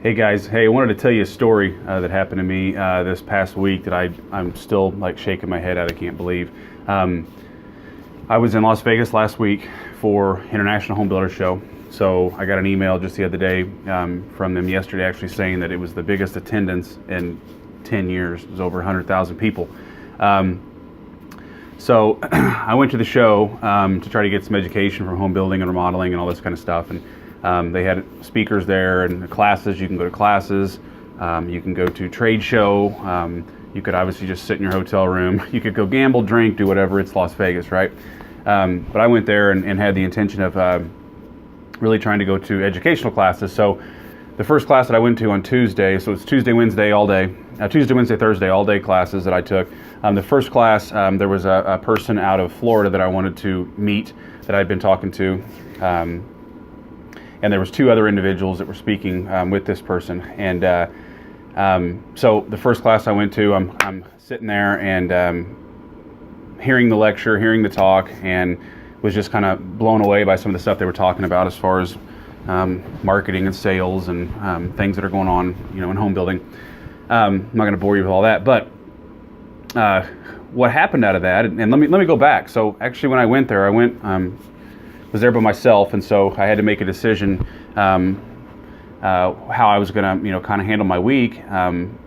Hey guys, hey, I wanted to tell you a story that happened to me this past week that I'm still like shaking my head at. I can't believe. I was in Las Vegas last week for International Home Builder Show. So I got an email just the other day from them yesterday actually saying that it was the biggest attendance in 10 years. It was over 100,000 people. So I went to the show to try to get some education from home building and remodeling and all this kind of stuff. And they had speakers there and classes. You can go to classes. You can go to trade show. You could obviously just sit in your hotel room. You could go gamble, drink, do whatever. It's Las Vegas, right? But I went there and had the intention of really trying to go to educational classes. So the first class that I went to on Tuesday, so it's Tuesday, Wednesday, all day. Tuesday, Wednesday, Thursday, all day classes that I took. The first class, there was a person out of Florida that I wanted to meet that I'd been talking to. And there was two other individuals that were speaking with this person. And so the first class I went to, I'm sitting there and hearing the lecture, hearing the talk, and was just kind of blown away by some of the stuff they were talking about as far as marketing and sales and things that are going on, in home building. I'm not going to bore you with all that, but what happened out of that, and let me go back. So actually, when I went there, was there by myself, and so I had to make a decision how I was going to, kind of handle my week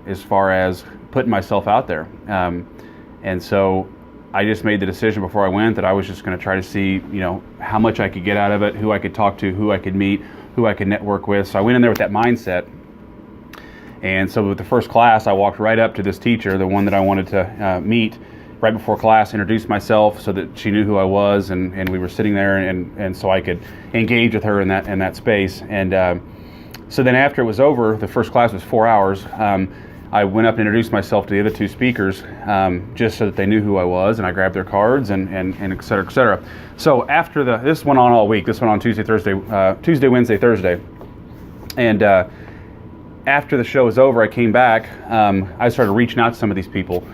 as far as putting myself out there. And so I just made the decision before I went that I was just going to try to see, how much I could get out of it, who I could talk to, who I could meet, who I could network with. So I went in there with that mindset. And so with the first class, I walked right up to this teacher, the one that I wanted to meet, right before class, introduced myself so that she knew who I was, and we were sitting there, and so I could engage with her in that space. And so then after it was over, the first class was 4 hours. I went up and introduced myself to the other two speakers, just so that they knew who I was, and I grabbed their cards and et cetera, et cetera. So after this went on all week. This went on Tuesday, Wednesday, Thursday, and after the show was over, I came back. I started reaching out to some of these people.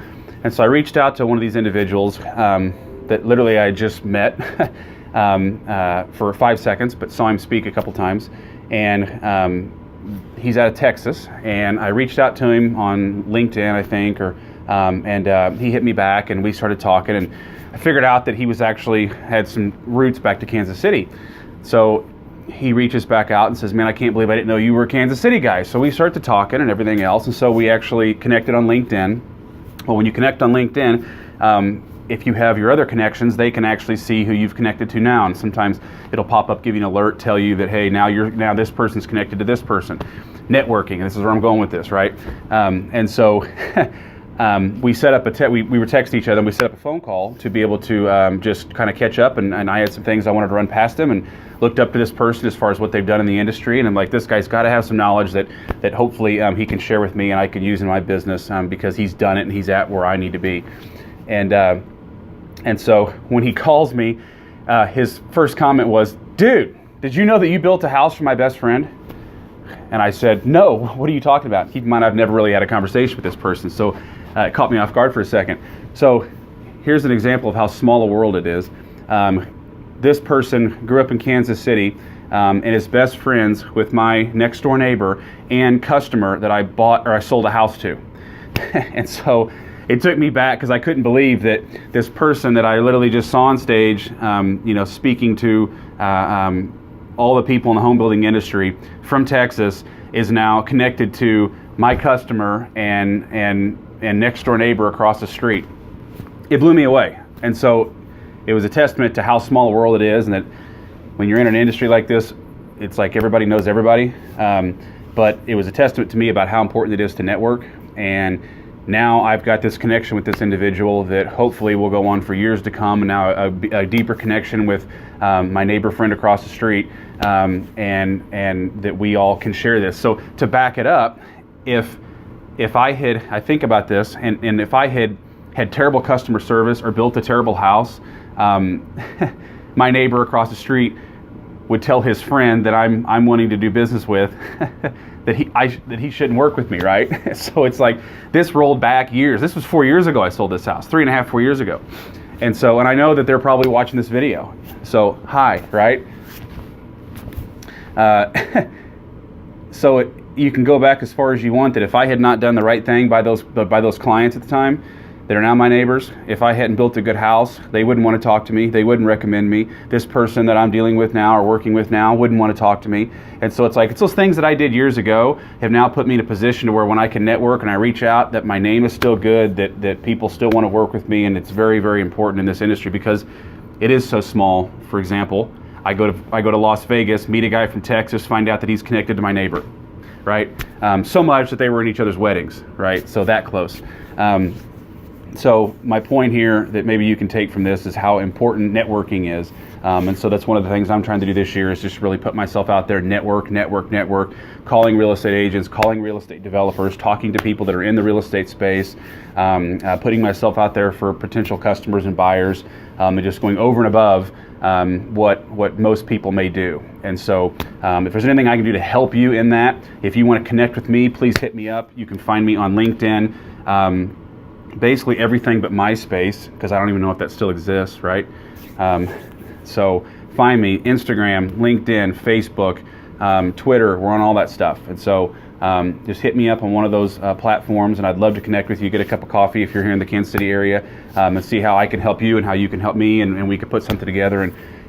And so I reached out to one of these individuals that literally I just met for 5 seconds, but saw him speak a couple times. And he's out of Texas. And I reached out to him on LinkedIn, I think, and he hit me back, and we started talking. And I figured out that he was actually had some roots back to Kansas City. So he reaches back out and says, "Man, I can't believe I didn't know you were a Kansas City guy." So we started talking and everything else. And so we actually connected on LinkedIn. Well, when you connect on LinkedIn, if you have your other connections, they can actually see who you've connected to now. And sometimes it'll pop up, give you an alert, tell you that, hey, now this person's connected to this person. Networking, and this is where I'm going with this, right? And so we set up we were texting each other, and we set up a phone call to be able to just kind of catch up. And I had some things I wanted to run past him, and looked up to this person as far as what they've done in the industry, and I'm like, this guy's got to have some knowledge that hopefully he can share with me and I can use in my business because he's done it and he's at where I need to be. And so when he calls me, his first comment was, "Dude, did you know that you built a house for my best friend?" And I said, "No, what are you talking about?" Keep in mind, I've never really had a conversation with this person, so it caught me off guard for a second. So here's an example of how small a world it is. This person grew up in Kansas City and is best friends with my next door neighbor and customer that I sold a house to. And so it took me back because I couldn't believe that this person that I literally just saw on stage, speaking to all the people in the home building industry from Texas, is now connected to my customer and next door neighbor across the street. It blew me away. And so it was a testament to how small a world it is, and that when you're in an industry like this, it's like everybody knows everybody. But it was a testament to me about how important it is to network. And now I've got this connection with this individual that hopefully will go on for years to come, and now a deeper connection with my neighbor friend across the street, and that we all can share this. So to back it up, if I think about this, and if I had terrible customer service or built a terrible house, my neighbor across the street would tell his friend that I'm wanting to do business with that he shouldn't work with me, right? So it's like this rolled back years. This was 4 years ago I sold this house, 3.5, 4 years ago. And I know that they're probably watching this video. So hi, right? So you can go back as far as you want, that if I had not done the right thing by those clients at the time that are now my neighbors, if I hadn't built a good house, they wouldn't want to talk to me. They wouldn't recommend me. This person that I'm dealing with now or working with now wouldn't want to talk to me. And so it's like, it's those things that I did years ago have now put me in a position to where when I can network and I reach out, that my name is still good, that people still want to work with me. And it's very, very important in this industry because it is so small. For example, I go to Las Vegas, meet a guy from Texas, find out that he's connected to my neighbor, right? So much that they were in each other's weddings, right? So that close. So my point here that maybe you can take from this is how important networking is. And so that's one of the things I'm trying to do this year is just really put myself out there, network, calling real estate agents, calling real estate developers, talking to people that are in the real estate space, putting myself out there for potential customers and buyers, and just going over and above what most people may do. And so if there's anything I can do to help you in that, if you want to connect with me, please hit me up. You can find me on LinkedIn. Basically everything but MySpace, because I don't even know if that still exists, right? So find me, Instagram, LinkedIn, Facebook, Twitter, we're on all that stuff. And so just hit me up on one of those platforms, and I'd love to connect with you, get a cup of coffee if you're here in the Kansas City area, and see how I can help you and how you can help me, and we could put something together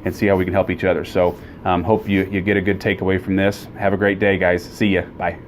and see how we can help each other. So hope you get a good takeaway from this. Have a great day, guys. See ya. Bye.